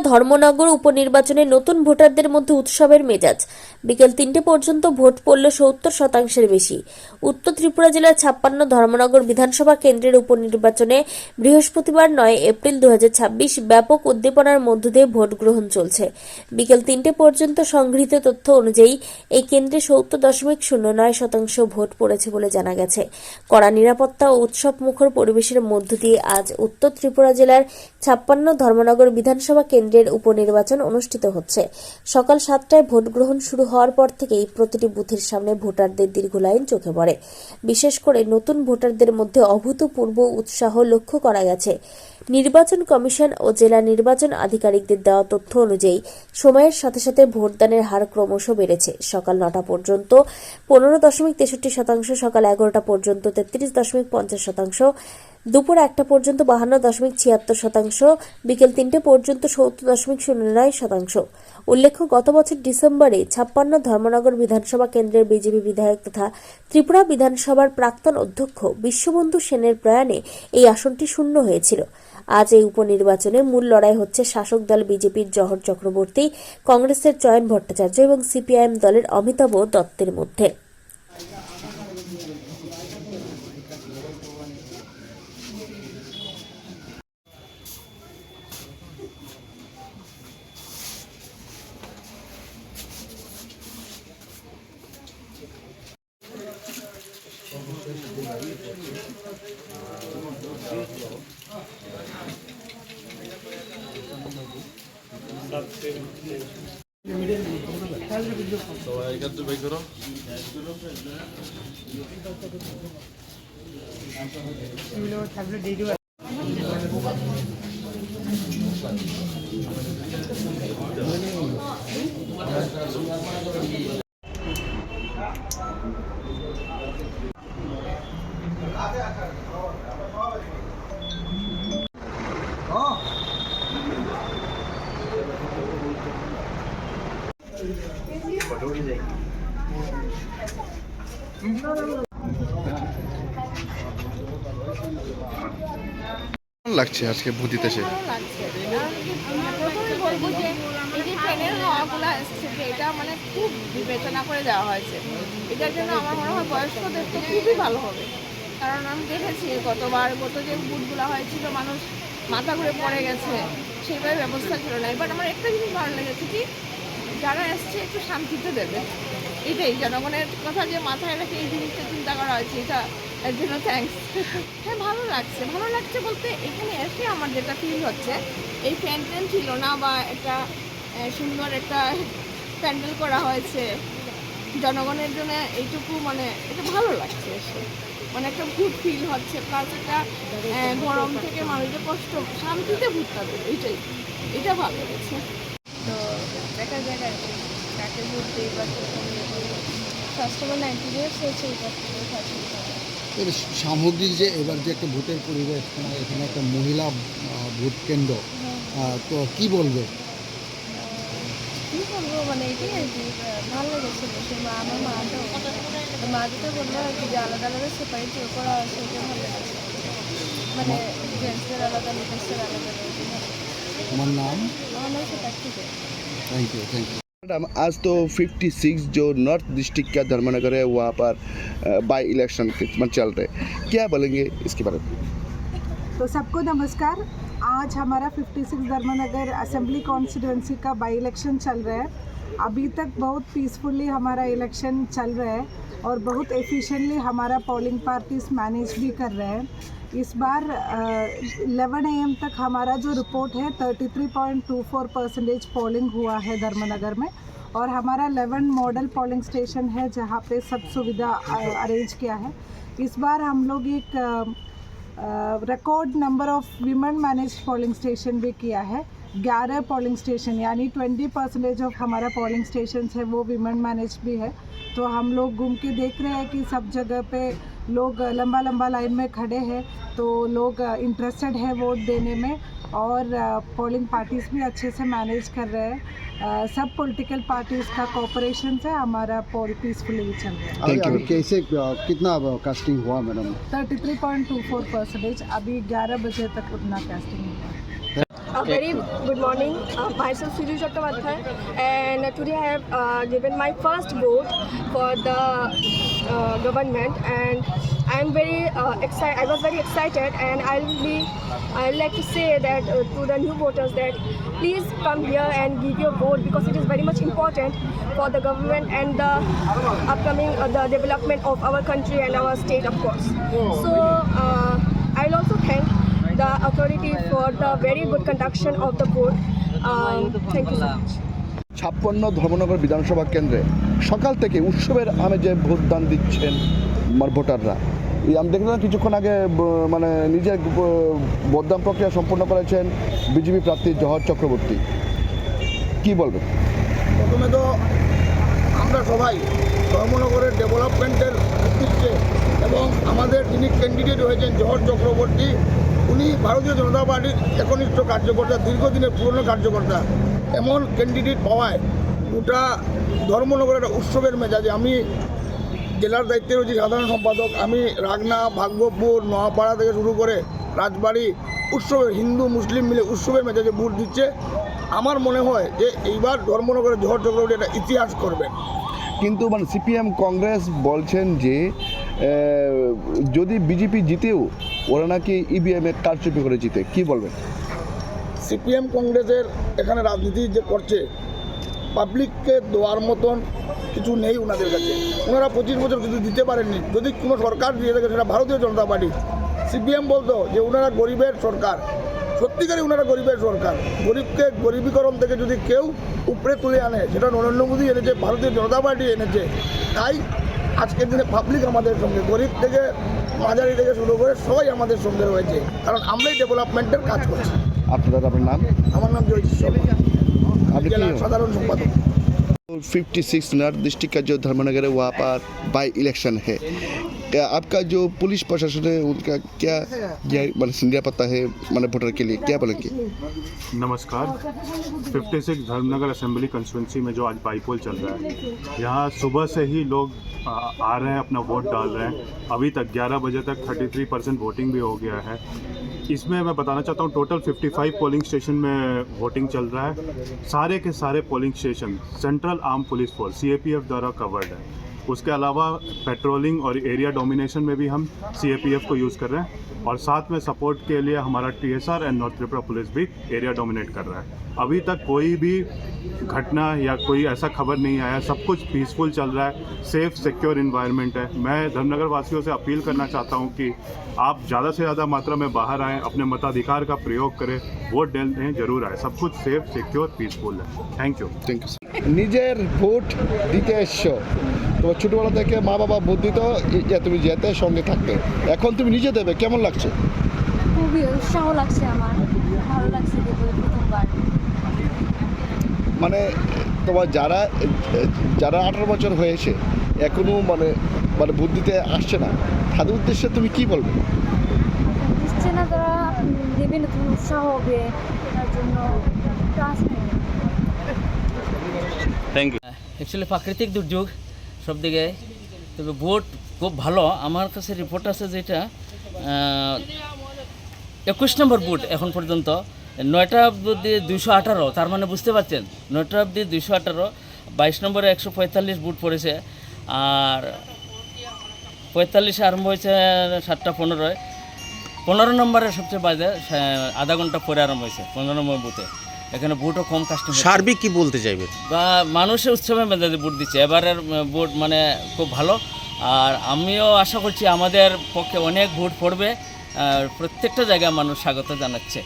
ধর্মনগর উপনির্বাচনে নতুন ভোটারদের মধ্যে উৎসবের মেজাজ। বিকেল ৩টে পর্যন্ত ভোট পড়ল ৭০%-এর বেশি। উত্তর ত্রিপুরা জেলার ৫৬ ধর্মনগর বিধানসভা কেন্দ্রের উপনির্বাচনে বৃহস্পতিবার ৯ এপ্রিল ২০২৬ ব্যাপক উদ্দীপনার মধ্য দিয়ে ভোট গ্রহণ চলছে। বিকেল ৩টে পর্যন্ত সংগৃহীত তথ্য অনুযায়ী এই কেন্দ্রে ৭০.০৯% ভোট পড়েছে বলে জানা গেছে। কড়া নিরাপত্তা ও উৎসবমুখর পরিবেশের মধ্য দিয়ে আজ উত্তর ত্রিপুরা জেলার ৫৬ ধর্মনগর বিধানসভা কেন্দ্রের উপনির্বাচন অনুষ্ঠিত হচ্ছে। সকাল ৭টায় ভোট গ্রহণ শুরু হওয়ার পর থেকেই প্রতিটি বুথের সামনে ভোটারদের দীর্ঘ লাইন চোখে পড়ে। বিশেষ করে নতুন ভোটারদের মধ্যে অভূতপূর্ব উৎসাহ লক্ষ্য করা গেছে। নির্বাচন কমিশন ও জেলা নির্বাচন আধিকারিকদের দেওয়া তথ্য অনুযায়ী সময়ের সাথে সাথে ভোটদানের হার ক্রমশ বেড়েছে। সকাল ৯টা পর্যন্ত ১৫.৬৩%, সকাল ১১টা পর্যন্ত ৩৩.৫০%, দুপুর ১টা পর্যন্ত ৫২.৭৬%, বিকেল ৩টে পর্যন্ত ৭০.০৯%। উল্লেখ্য, গত বছর ডিসেম্বরে ৫৬ ধর্মনগর বিধানসভা কেন্দ্রের বিজেপি বিধায়ক তথা ত্রিপুরা বিধানসভার প্রাক্তন অধ্যক্ষ বিশ্ববন্ধু সেনের প্রয়াণে এই আসনটি শূন্য হয়েছিল। আজ এই উপনির্বাচনে মূল লড়াই হচ্ছে শাসক দল বিজেপির জহর চক্রবর্তী, কংগ্রেসের চয়ন ভট্টাচার্য এবং সিপিআইএম দলের অমিতাভ দত্তের মধ্যে। কেমন লাগছে আজকে ভোট দিতে এসে? ভালো লাগছে। প্রথমে বলবো যে এই যে ট্রেনের হাওয়াগুলো আসছে, যে এটা মানে খুব বিবেচনা করে দেওয়া হয়েছে। এটার জন্য আমার মনে হয় বয়স্কদের তো খুবই ভালো হবে, কারণ আমি দেখেছি গত যে বুথগুলো হয়েছিল মানুষ মাথা ঘুরে পড়ে গেছে, সেইভাবে ব্যবস্থা ছিল না। এবার আমার একটা জিনিস ভালো লেগেছে কি, যারা এসছে একটু শান্তিতে দেবে, এটাই জনগণের কথা যে মাথায় রেখে এই জিনিসটা চিন্তা করা হয়েছে, এটা এর জন্য থ্যাঙ্কস। হ্যাঁ, ভালো লাগছে বলতে এখানে এসে আমার যেটা ফিল হচ্ছে, এই ফ্যান ছিল না বা একটা সুন্দর একটা প্যান্ডেল করা হয়েছে জনগণের জন্য, এইটুকু মানে এটা ভালো লাগছে এসে, মানে একটা গুড ফিল হচ্ছে। প্লাস একটা গরম থেকে মানুষের কষ্ট শান্তিতে ভুটতে দেবে, এটা ভালো লেগেছে। তো দেখা যাক আর কি কাকে ভোট দিই বা ফার্স্ট অফ অল 90 ইয়ার্স হয়েছে এর সামগ্রিক যে এবার যে একটা ভোটের পরিবেশ, এখানে একটা মহিলা ভোট কেন্দ্র, তো কি বলবে? কী বলবো, মানে এটাই আর কি ভালো লেগেছে বসে। আমার মা যেটা বললো আর কি, যে আলাদা আলাদা সেপারেট করা হয়, সেটা ভালো লেগেছে। মানে জেন্টসদের আলাদা, লেডিসদের আলাদা। আমার নাম? আমার নাম সেটা ঠিক আছে। Thank you. मैडम, आज तो 56 जो नॉर्थ डिस्ट्रिक्ट का धर्मनगर है वहाँ पर बाई इलेक्शन चल रहे, क्या बोलेंगे इसके बारे में? तो सबको नमस्कार। आज हमारा 56 धर्मनगर असेंबली कॉन्स्टिट्यूंसी का बाई इलेक्शन चल रहा है। अभी तक बहुत पीसफुली हमारा इलेक्शन चल रहा है और बहुत एफिशिएंटली हमारा पोलिंग पार्टीज मैनेज भी कर रहे हैं। इस बार 11 AM तक हमारा जो रिपोर्ट है 33.24% पोलिंग हुआ है धर्मनगर में, और हमारा 11 मॉडल पोलिंग स्टेशन है जहाँ पे सब सुविधा अरेंज किया है। इस बार हम लोग एक record number of women manage polling station भी किया है। 11 पोलिंग स्टेशन यानी 20% ऑफ हमारा पोलिंग स्टेशन है वो वीमेन मैनेज भी है। तो हम लोग घूम के देख रहे हैं कि सब जगह पे लोग लंबा लाइन में खड़े हैं, तो लोग इंटरेस्टेड है वोट देने में, और पोलिंग पार्टीज़ भी अच्छे से मैनेज कर रहे हैं। सब पॉलिटिकल पार्टीज़ का कोऑपरेशन से हमारा पोल पीसफुली चल रहा है। अभी कैसे कितना कास्टिंग हुआ मैडम? 33.24%। अभी 11 बजे तक उतना कास्टिंग हुआ। A very good morning. Myself Siri Chattopadhyay, and today I have given my first vote for the government, and I am very excited. I was very excited, and I'd like to say that to the new voters that please come here and give your vote, because it is very much important for the government and the upcoming the development of our country and our state, of course. So I'll also thank the authority for the very good conduction of the vote. Thank you so much. 56 Dharmanagar বিধানসভা কেন্দ্রে সকাল থেকে উৎসবের আমেজে ভোটদান দিচ্ছেন ভোটাররা। আমি দেখলাম কিছুক্ষণ আগে মানে নিজের ভোটদান প্রক্রিয়া সম্পন্ন করেছেন বিজেপি প্রার্থী জহর চক্রবর্তী। কি বলবেন? প্রথমে তো আমরা সবাই ধর্মনগরের ডেভেলপমেন্টের উদ্দেশ্যে এবং আমাদের যিনি ক্যান্ডিডেট হয়েছেন জহর চক্রবর্তী, উনি ভারতীয় জনতা পার্টির একনিষ্ঠ কার্যকর্তা, দীর্ঘদিনের পুরনো কার্যকর্তা। এমন ক্যান্ডিডেট পাওয়ায় গোটা ধর্মনগরের উৎসবের মেজাজে, আমি জেলার দায়িত্বে রয়েছি সাধারণ সম্পাদক, আমি রাগনা, ভাগবপুর, নোয়াপাড়া থেকে শুরু করে রাজবাড়ি উৎসবের হিন্দু মুসলিম মিলে উৎসবের মেজাজে ভোট দিচ্ছে। আমার মনে হয় যে এইবার ধর্মনগরের জহর চক্রবর্তী একটা ইতিহাস করবেন। কিন্তু মানে সিপিএম কংগ্রেস বলছেন যে যদি বিজেপি জিতেও ওরা নাকি ইভিএমে কারচুপি করে জিতে। কি বলবেন? সিপিএম কংগ্রেসের এখানে রাজনীতি যে করছে, পাবলিককে দেওয়ার মতন কিছু নেই ওনাদের কাছে। ওনারা 25 বছর কিছু দিতে পারেননি। যদি কোনো সরকার দিয়ে থাকে সেটা ভারতীয় জনতা পার্টি। সিপিএম বলতো যে ওনারা গরিবের সরকার, সত্যিকারই ওনারা গরিবের সরকার। গরিবকে গরিবীকরণ থেকে যদি কেউ উপরে তুলে আনে, সেটা নরেন্দ্র মোদী এনেছে, ভারতীয় জনতা পার্টি এনেছে। তাই আজকের দিনে পাবলিক আমাদের সঙ্গে, গরিব থেকে মাঝারি থেকে শুরু করে সবাই আমাদের সঙ্গে রয়েছে, কারণ আমরাই ডেভেলপমেন্টের কাজ করছি। আপনার নাম? আমার নাম জয়জিৎ শর্মা, আপনি জেলার সাধারণ সম্পাদক। 56 नॉर्थ डिस्ट्रिक्ट का जो धर्मनगर है वहाँ पर बाई इलेक्शन है। क्या आपका जो पुलिस प्रशासन है उनका क्या संज्ञा पता है मैंने वोटर के लिए, क्या बोलेंगे? नमस्कार। 56 धर्मनगर असेंबली कंस्टिट्यूंसी में जो आज बाईपोल चल रहा है, यहाँ सुबह से ही लोग आ रहे हैं, अपना वोट डाल रहे हैं। अभी तक 11 बजे तक 33% वोटिंग भी हो गया है। इसमें मैं बताना चाहता हूँ टोटल 55 पोलिंग स्टेशन में वोटिंग चल रहा है। सारे के सारे polling station central arm police force CAPF द्वारा कवर्ड है। उसके अलावा पेट्रोलिंग और एरिया डोमिनेशन में भी हम CAPF को यूज़ कर रहे हैं, और साथ में सपोर्ट के लिए हमारा TSR and north Tripura police भी एरिया डोमिनेट कर रहा है। अभी तक कोई भी घटना या कोई ऐसा खबर नहीं आया, सब कुछ पीसफुल चल रहा है, सेफ सिक्योर इन्वायरमेंट है। मैं धर्मनगर वासियों से अपील करना चाहता हूं कि आप ज़्यादा से ज़्यादा मात्रा में बाहर आएँ, अपने मताधिकार का प्रयोग करें, वोट डालने जरूर आए। सब कुछ सेफ सिक्योर पीसफुल है। Thank you. নিজের ভোট দিতে এসছো, তোমার ছোটবেলা থেকে মা বাবা ভোট দিত যে তুমি যেতে সঙ্গে থাকতে, এখন তুমি নিজে দেবে, কেমন লাগছে? খুবই উৎসাহ লাগছে, আমার ভালো লাগছে দেবো প্রথমবার। মানে তোমার যারা 18 বছর হয়েছে এখনও মানে ভোট দিতে আসছে না, তাদের উদ্দেশ্যে তুমি কি বলবে? দিচ্ছে না, তারা দেবে, নতুন উৎসাহ হবে, তার জন্য থ্যাংক ইউ। অ্যাকচুয়ালি প্রাকৃতিক দুর্যোগ সব দিকে, তবে ভোট খুব ভালো। আমার কাছে রিপোর্ট আছে যেটা 21 নম্বর বুথ এখন পর্যন্ত 9টা অবধি 218, তার মানে বুঝতে পারছেন 9টা অবধি 218, 22 নম্বরে 145 বুথ পড়েছে, আর 45 আরম্ভ হয়েছে 7টা 15, 15 নম্বরে সবচেয়ে বাজে, আধা ঘন্টা পরে আরম্ভ হয়েছে 15 নম্বর বুথে। এখানে ভোটও কম কাস্টমার। সার্বিক কি বলতে চাইবে? বা মানুষের উৎসবে মেজাজে ভোট দিচ্ছে, এবারের ভোট মানে খুব ভালো। আর আমিও আশা করছি আমাদের পক্ষে অনেক ভোট পড়বে, প্রত্যেকটা জায়গায় মানুষ স্বাগত জানাচ্ছে।